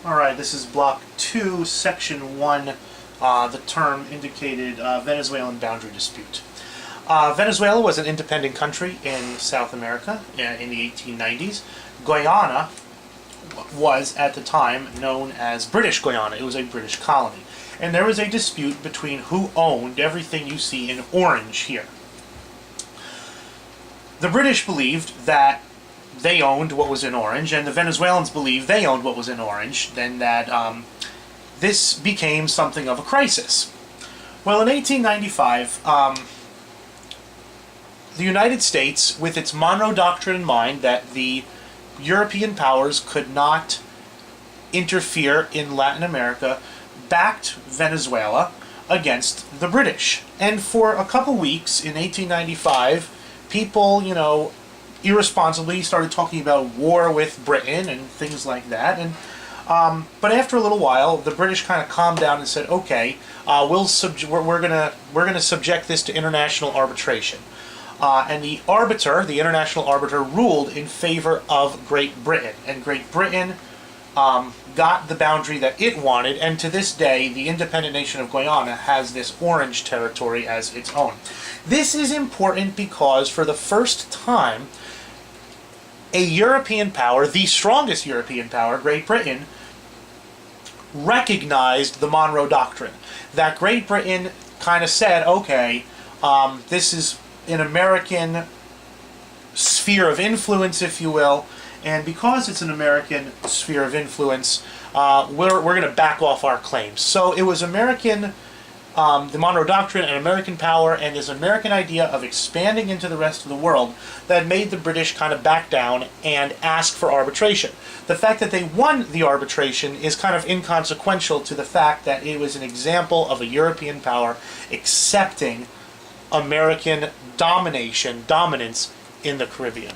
Alright, this is Block 2, Section 1. The term indicated Venezuelan boundary dispute. Venezuela was an independent country in South America in the 1890s. Guyana was, at the time, known as British Guyana. It was a British colony. And there was a dispute between who owned everything you see in orange here. The British believed that they owned what was in orange, and the Venezuelans believed they owned what was in orange, then that this became something of a crisis. Well, in 1895, the United States, with its Monroe Doctrine in mind that the European powers could not interfere in Latin America, backed Venezuela against the British. And for a couple weeks in 1895, people, irresponsibly started talking about war with Britain and things like that. And but after a little while, the British kind of calmed down and said, "Okay, we're gonna subject this to international arbitration." And the international arbiter, ruled in favor of Great Britain, and Great Britain got the boundary that it wanted. And to this day, the independent nation of Guyana has this orange territory as its own. This is important because for the first time, a European power, the strongest European power, Great Britain, recognized the Monroe Doctrine. That Great Britain kind of said, okay, this is an American sphere of influence, if you will, and because it's an American sphere of influence, we're going to back off our claims. So it was American, the Monroe Doctrine and American power and this American idea of expanding into the rest of the world that made the British kind of back down and ask for arbitration. The fact that they won the arbitration is kind of inconsequential to the fact that it was an example of a European power accepting American dominance in the Caribbean.